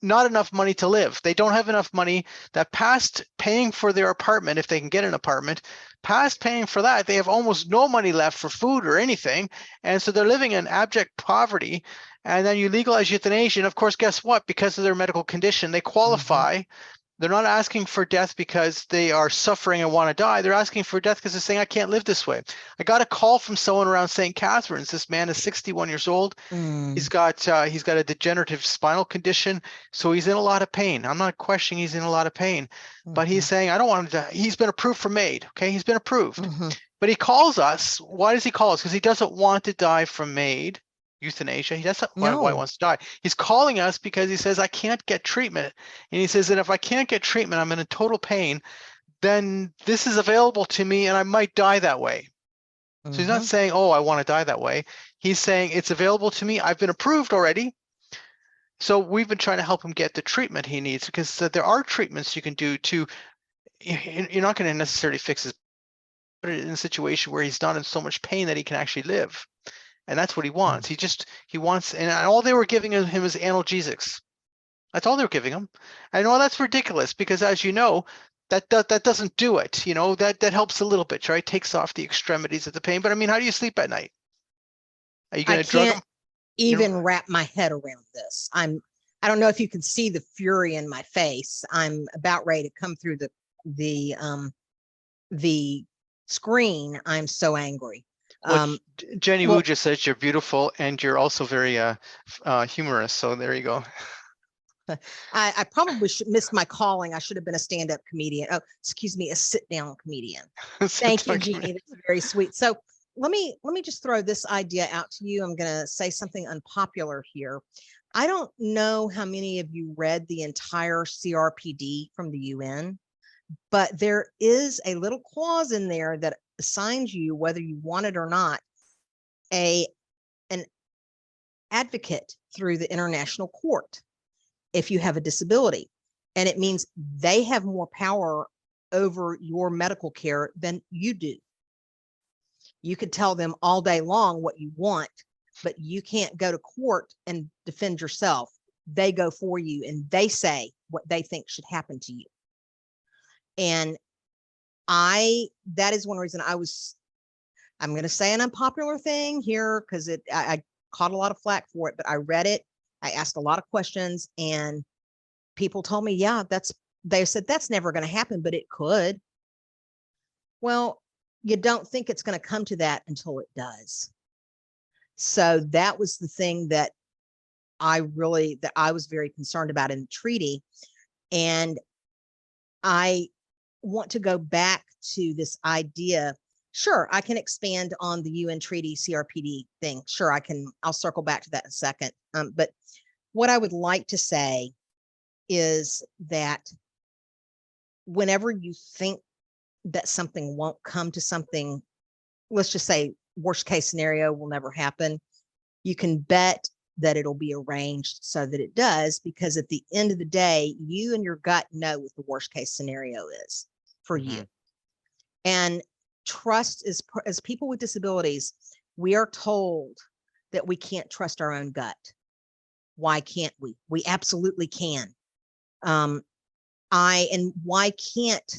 not enough money to live. They don't have enough money that past paying for their apartment, if they can get an apartment, past paying for that, they have almost no money left for food or anything. And so they're living in abject poverty. And then you legalize euthanasia. And of course, guess what? Because of their medical condition, they qualify They're not asking for death because they are suffering and want to die. They're asking for death because they're saying, I can't live this way. I got a call from someone around St. Catharines. This man is 61 years old. He's got a degenerative spinal condition, so he's in a lot of pain. I'm not questioning he's in a lot of pain, but he's saying, I don't want to die. He's been approved for MAID. Okay, he's been approved. But he calls us. Why does he call us? Because he doesn't want to die from MAID, euthanasia. He doesn't why he wants to die. He's calling us because he says, I can't get treatment. And he says that if I can't get treatment, I'm in a total pain, then this is available to me and I might die that way. So he's not saying, oh, I want to die that way. He's saying it's available to me. I've been approved already. So we've been trying to help him get the treatment he needs, because there are treatments you can do to, you're not going to necessarily fix his, put it in a situation where he's not in so much pain that he can actually live. And that's what he wants. He wants, and all they were giving him is analgesics. That's all they're giving him. I know that's ridiculous because, as you know, that doesn't do it. You know, that helps a little bit, right? Takes off the extremities of the pain. But I mean, how do you sleep at night? Are you going to drug him? Even wrap my head around this. I don't know if you can see the fury in my face. I'm about ready to come through the screen. I'm so angry. Well, Jenny Wu just says you're beautiful and you're also very humorous. So there you go. I probably should miss my calling. I should have been a stand-up comedian. Oh, excuse me, a sit-down comedian. Thank you, Jeannie. That's very sweet. So let me just throw this idea out to you. I'm going to say something unpopular here. I don't know how many of you read the entire CRPD from the UN, but there is a little clause in there that assigns you, whether you want it or not, an advocate through the international court if you have a disability. And it means they have more power over your medical care than you do. You could tell them all day long what you want, but you can't go to court and defend yourself. They go for you and they say what they think should happen to you. And that is one reason I'm going to say an unpopular thing here because I caught a lot of flack for it, but I read it. I asked a lot of questions and people told me, yeah, they said that's never going to happen, but it could. Well, you don't think it's going to come to that until it does. So that was the thing that I was very concerned about in the treaty. And I want to go back to this idea. Sure, I can expand on the UN treaty CRPD thing. Sure, I'll circle back to that in a second. But what I would like to say is that whenever you think that something won't come to something, let's just say worst case scenario will never happen, you can bet that it'll be arranged so that it does, because at the end of the day, you and your gut know what the worst case scenario is for you. And trust is, as people with disabilities, we are told that we can't trust our own gut. Why can't we? We absolutely can. And why can't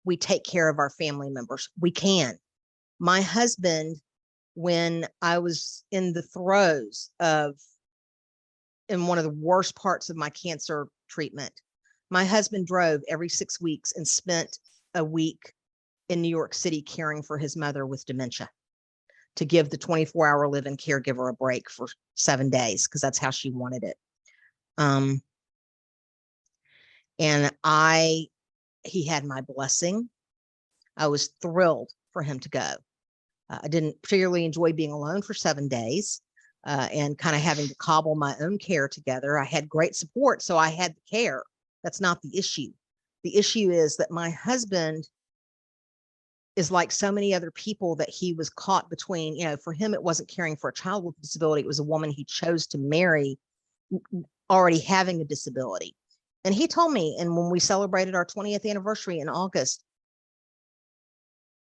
we take care of our family members? We can. My husband, when I was in the throes in one of the worst parts of my cancer treatment, my husband drove every 6 weeks and spent a week in New York City caring for his mother with dementia to give the 24-hour live-in caregiver a break for 7 days because that's how she wanted it. And he had my blessing. I was thrilled for him to go. I didn't particularly enjoy being alone for 7 days and kind of having to cobble my own care together. I had great support, so I had the care. That's not the issue. The issue is that my husband is like so many other people, that he was caught between, for him, it wasn't caring for a child with a disability. It was a woman he chose to marry already having a disability. And he told me, and when we celebrated our 20th anniversary in August,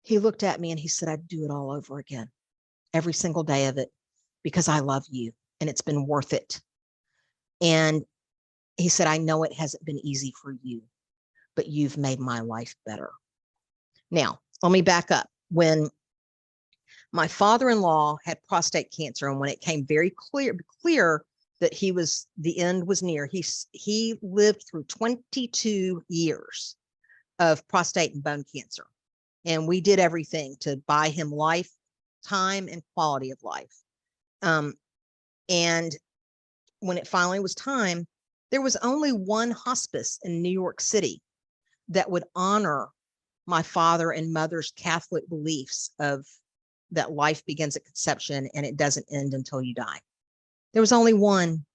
he looked at me and he said, I'd do it all over again, every single day of it, because I love you and it's been worth it. And he said, I know it hasn't been easy for you, but you've made my life better. Now, let me back up. When my father-in-law had prostate cancer, and when it came very clear that the end was near. He lived through 22 years of prostate and bone cancer. And we did everything to buy him life, time, and quality of life. And when it finally was time, there was only one hospice in New York City that would honor my father and mother's Catholic beliefs of that life begins at conception and it doesn't end until you die. There was only one.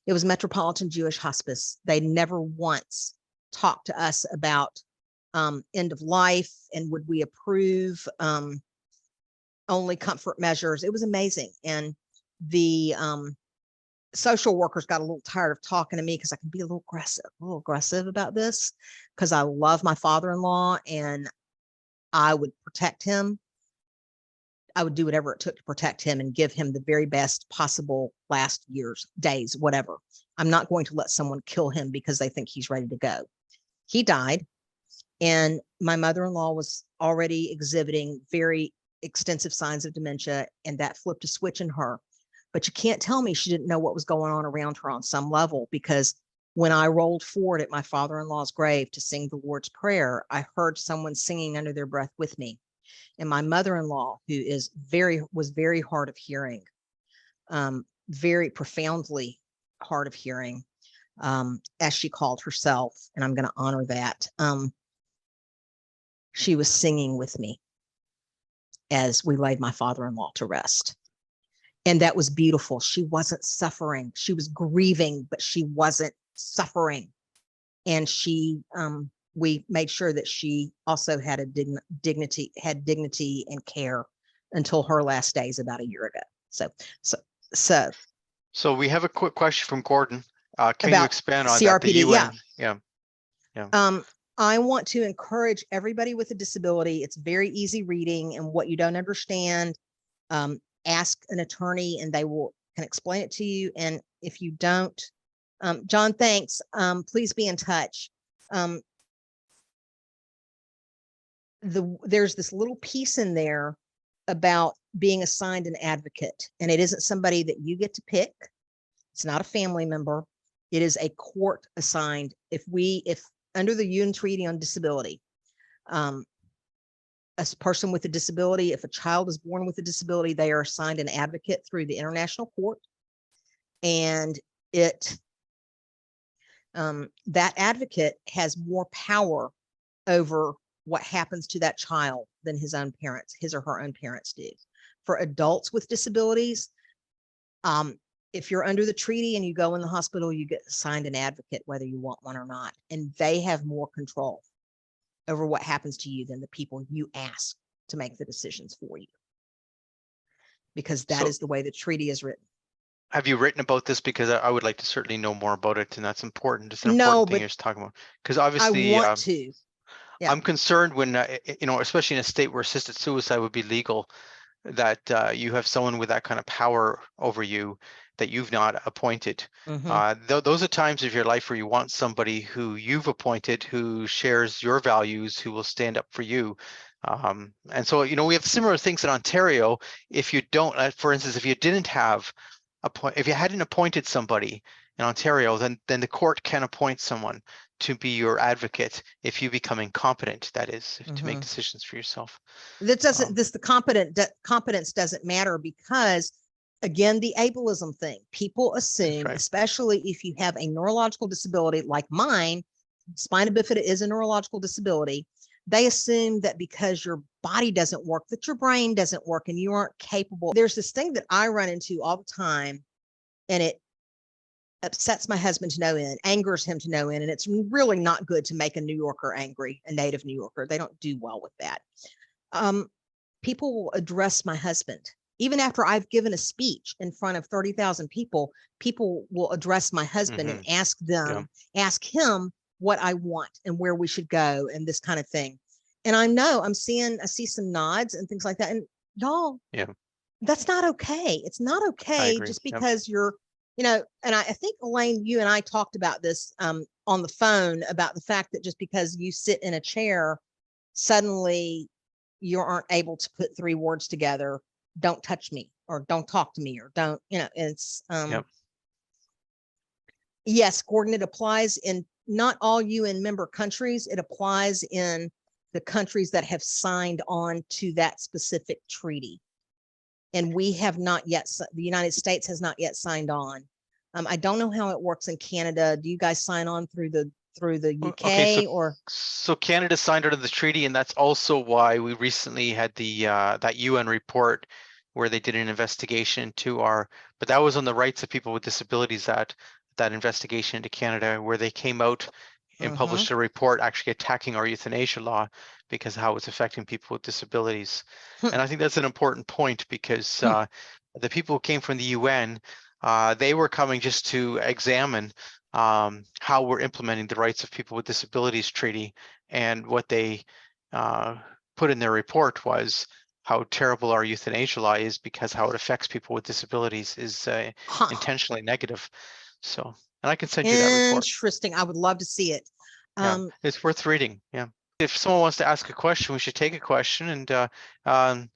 It was Metropolitan Jewish Hospice. They never once talked to us about end of life and would we approve only comfort measures. It was amazing. And the social workers got a little tired of talking to me because I can be a little aggressive about this because I love my father-in-law and I would protect him. I would do whatever it took to protect him and give him the very best possible last years, days, whatever. I'm not going to let someone kill him because they think he's ready to go. He died, and my mother-in-law was already exhibiting very extensive signs of dementia, and that flipped a switch in her. But you can't tell me she didn't know what was going on around her on some level, because when I rolled forward at my father-in-law's grave to sing the Lord's Prayer, I heard someone singing under their breath with me. And my mother-in-law, who was very hard of hearing, very profoundly hard of hearing, as she called herself, and I'm going to honor that. She was singing with me as we laid my father-in-law to rest. And that was beautiful. She wasn't suffering. She was grieving, but she wasn't suffering. And we made sure that she also had dignity and care until her last days about a year ago. So we have a quick question from Gordon. Can you expand on CRPD? that? The UN, yeah. I want to encourage everybody with a disability. It's very easy reading, and what you don't understand, ask an attorney and they can explain it to you. And if you don't, John, thanks. Please be in touch. There's this little piece in there about being assigned an advocate, and it isn't somebody that you get to pick. It's not a family member. It is a court assigned. If under the UN Treaty on Disability, a person with a disability, if a child is born with a disability, they are assigned an advocate through the international court, and that advocate has more power over what happens to that child than his or her own parents do. For adults with disabilities, if you're under the treaty and you go in the hospital, you get assigned an advocate, whether you want one or not, and they have more control over what happens to you than the people you ask to make the decisions for you, because that is the way the treaty is written. Have you written about this? Because I would like to certainly know more about it, and that's important. It's an important thing you're talking about, because obviously I want to. Yeah. I'm concerned when, especially in a state where assisted suicide would be legal, that you have someone with that kind of power over you that you've not appointed. Those are times of your life where you want somebody who you've appointed, who shares your values, who will stand up for you. And so, we have similar things in Ontario. If you don't, for instance, if you didn't have if you hadn't appointed somebody in Ontario, then the court can appoint someone to be your advocate if you become incompetent, that is, to make decisions for yourself. That doesn't, the competence doesn't matter, because again, the ableism thing, people assume, especially if you have a neurological disability like mine, spina bifida is a neurological disability. They assume that because your body doesn't work, that your brain doesn't work and you aren't capable. There's this thing that I run into all the time, and it upsets my husband to no end, angers him to no end. And it's really not good to make a New Yorker angry, a native New Yorker. They don't do well with that. People will address my husband. Even after I've given a speech in front of 30,000 people, people will address my husband and ask him what I want and where we should go and this kind of thing. And I see some nods and things like that. And y'all, that's not okay. It's not okay just because you're, and I think, Elaine, you and I talked about this on the phone, about the fact that just because you sit in a chair, suddenly you aren't able to put 3 words together. Don't touch me, or don't talk to me, or don't, it's, Yes, Gordon, it applies in not all UN member countries. It applies in the countries that have signed on to that specific treaty. And we have not yet, the United States has not yet signed on. I don't know how it works in Canada. Do you guys sign on through the UK Okay, or? so Canada signed under the treaty, and that's also why we recently had the that UN report where they did an investigation into but that was on the rights of people with disabilities, that investigation into Canada, where they came out and published a report actually attacking our euthanasia law because of how it's affecting people with disabilities. And I think that's an important point because the people who came from the UN, they were coming just to examine how we're implementing the rights of people with disabilities treaty, and what they put in their report was how terrible our euthanasia law is because how it affects people with disabilities is intentionally negative. So, and I can send you that report. Interesting. I would love to see it. Yeah, it's worth reading. Yeah. If someone wants to ask a question, we should take a question. And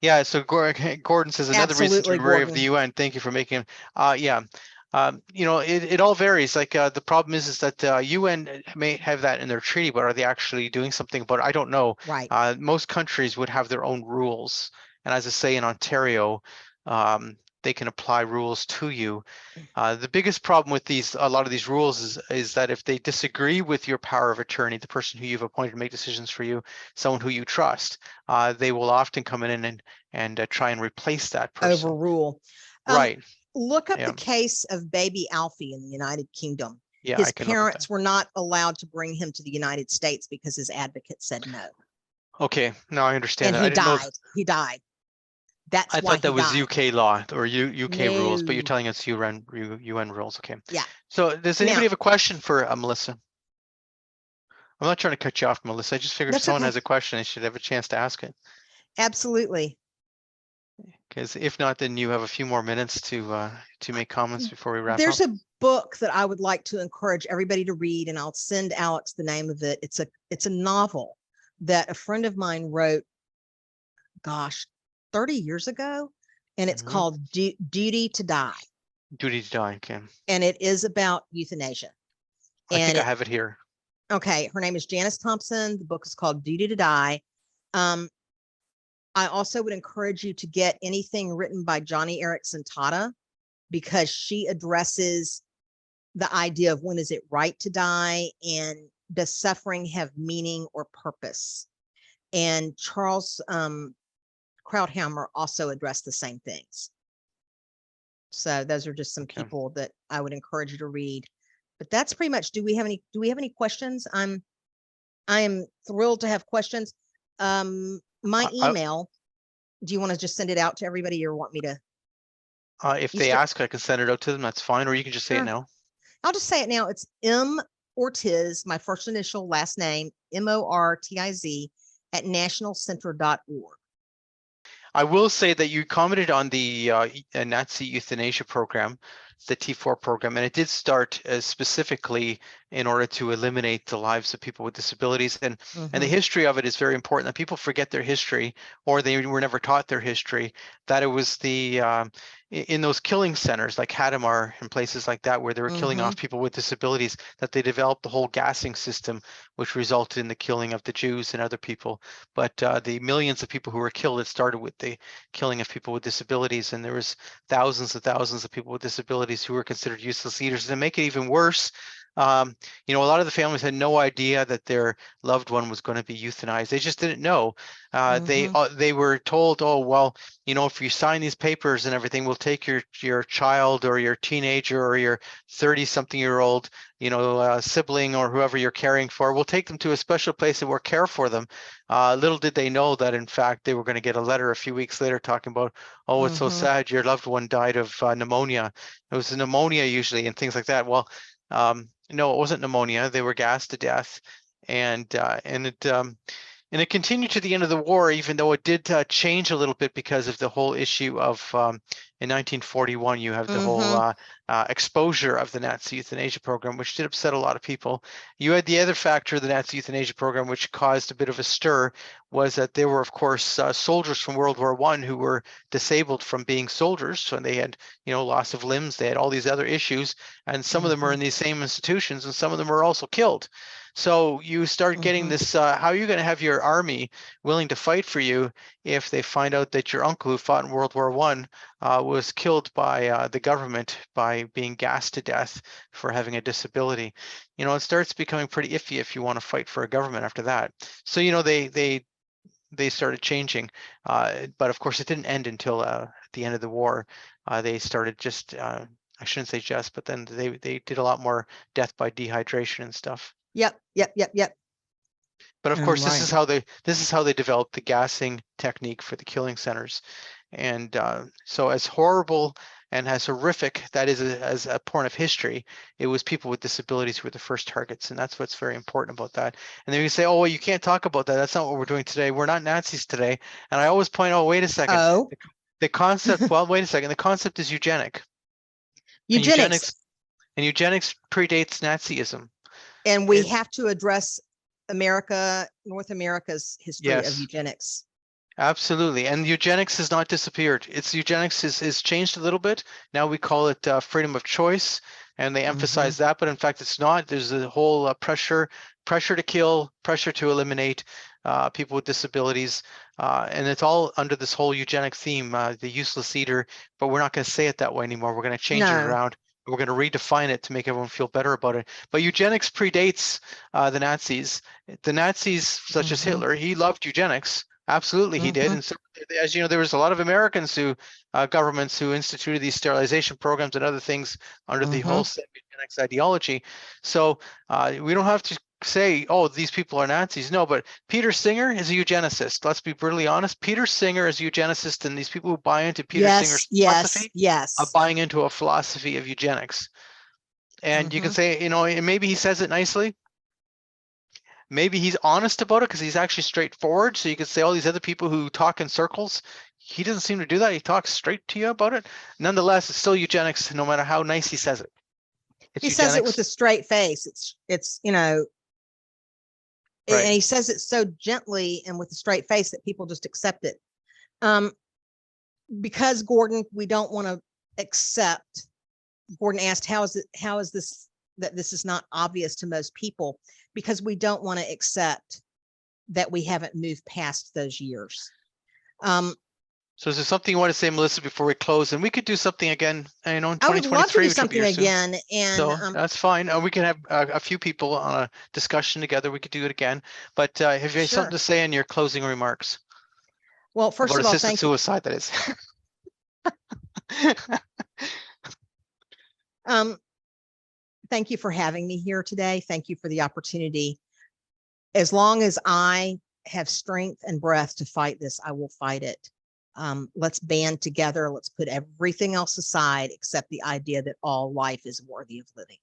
yeah, so Gordon says another reason to be Absolutely, wary of the Gordon. UN. Thank you for making. Yeah, you know, it all varies. Like the problem is that UN may have that in their treaty, but are they actually doing something about it? I don't know. Right. Most countries would have their own rules, and as I say, in Ontario, they can apply rules to you. The biggest problem with a lot of these rules is that if they disagree with your power of attorney, the person who you've appointed to make decisions for you, someone who you trust, they will often come in and try and replace that person. Overrule. Right. Look up Yeah. the case of baby Alfie in the United Kingdom. Yeah, His I can look at parents that. were not allowed to bring him to the United States because his advocate said no. Okay, now I understand And that. he I didn't know. died. He died. That's I why thought he that was died. UK law or UK rules, but you're No. telling us UN rules. Okay. Yeah. So does Now, anybody have a question for Melissa? I'm not trying to cut you off, Melissa. I just figured if that's someone okay. has a question, they should have a chance to ask it. Absolutely. Because if not, then you have a few more minutes to make comments before we wrap There's up. a book that I would like to encourage everybody to read, and I'll send Alex the name of it. It's a novel that a friend of mine wrote, gosh, 30 years ago, and it's called Duty to Die. Duty to Die. Okay. And it is about euthanasia. I think And I have it here. okay, her name is Janice Thompson. The book is called Duty to Die. I also would encourage you to get anything written by Johnny Erickson Tata, because she addresses the idea of when is it right to die, and does suffering have meaning or purpose. And Charles Krauthammer also addressed the same things. So those are just some people that I would encourage you to read. But that's pretty much. Do we have any questions? I am thrilled to have questions. My email. Do you want to just send it out to everybody, or want me to? If they ask, I can send it out to them. That's fine. Or you can just say it now. I'll just say it now. It's M Ortiz, my first initial, last name, MORTIZ @nationalcenter.org. I will say that you commented on the Nazi euthanasia program, the T4 program, and it did start specifically in order to eliminate the lives of people with disabilities. And the history of it is very important. That people forget their history, or they were never taught their history, that it was in those killing centers like Hadamar and places like that, where they were killing off people with disabilities, that they developed the whole gassing system, which resulted in the killing of the Jews and other people. But the millions of people who were killed, it started with the killing of people with disabilities, and there was thousands and thousands of people with disabilities who were considered useless eaters. And to make it even worse, you know, a lot of the families had no idea that their loved one was going to be euthanized. They just didn't know. They were told, oh, well, you know, if you sign these papers and everything, we'll take your child or your teenager or your 30-something-year-old, you know, sibling or whoever you're caring for. We'll take them to a special place and we'll care for them. Little did they know that, in fact, they were going to get a letter a few weeks later talking about, oh, it's so sad, your loved one died of pneumonia. It was pneumonia usually, and things like that. Well, no, it wasn't pneumonia. They were gassed to death, and it continued to the end of the war, even though it did change a little bit because of the whole issue of in 1941, you have the whole Mm-hmm. exposure of the Nazi euthanasia program, which did upset a lot of people. You had the other factor of the Nazi euthanasia program, which caused a bit of a stir, was that there were, of course, soldiers from World War I who were disabled from being soldiers. So they had, loss of limbs. They had all these other issues, and some of them are in these same institutions, and some of them are also killed. So you start getting this, how are you going to have your army willing to fight for you if they find out that your uncle who fought in World War I was killed by the government by being gassed to death for having a disability? It starts becoming pretty iffy if you want to fight for a government after that. So, they started changing, but of course it didn't end until at the end of the war. They started just, I shouldn't say just, but then they did a lot more death by dehydration and stuff. Yep. But of course, this Right. is how they developed the gassing technique for the killing centers. And so as horrible and as horrific that is as a point of history, it was people with disabilities who were the first targets. And that's what's very important about that. And then you say, oh, well, you can't talk about that. That's not what we're doing today. We're not Nazis today. And I always point out, wait a second. Oh, The concept, well, wait a second. The concept is eugenic. eugenics. And eugenics predates Nazism. And we have to address North America's history of eugenics. Absolutely. And eugenics has not disappeared. Eugenics is changed a little bit. Now we call it freedom of choice, and they emphasize that, but in fact it's not. There's a whole pressure to kill, pressure to eliminate people with disabilities, and it's all under this whole eugenic theme, the useless eater, but we're not going to say it that way anymore. We're going to change it around. We're going to redefine it to make everyone feel better about it. But eugenics predates the Nazis. The Nazis, such as Hitler, he loved eugenics. Absolutely, he did. And so, as you know, there was a lot of Americans governments who instituted these sterilization programs and other things under the whole eugenics ideology. So we don't have to say, oh, these people are Nazis. No, but Peter Singer is a eugenicist. Let's be brutally honest. Peter Singer is a eugenicist, and these people who buy into Peter Singer's philosophy are buying into a philosophy of eugenics. And you can say, and maybe he says it nicely. Maybe he's honest about it because he's actually straightforward. So you could say all these other people who talk in circles, he doesn't seem to do that. He talks straight to you about it. Nonetheless, it's still eugenics, no matter how nice he says it. He says it with a straight face. It's and he says it so gently and with a straight face that people just accept it. Because Gordon, we don't want to accept. Gordon asked, how is this that this is not obvious to most people? Because we don't want to accept that we haven't moved past those years. So is there something you want to say, Melissa, before we close? And we could do something again, in 2023. I would love to do something again. And so that's fine. We can have a few people on a discussion together. We could do it again. But have you something to say in your closing remarks? Well, first of all, assisted suicide, that is. Thank you for having me here today. Thank you for the opportunity. As long as I have strength and breath to fight this, I will fight it. Let's band together. Let's put everything else aside except the idea that all life is worthy of living.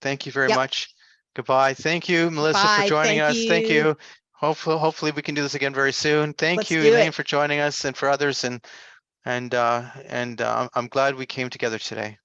Thank you very much. Goodbye. Thank you, Melissa, for joining us. Thank you. Hopefully we can do this again very soon. Thank you, Elaine, for joining us, and for others. And I'm glad we came together today.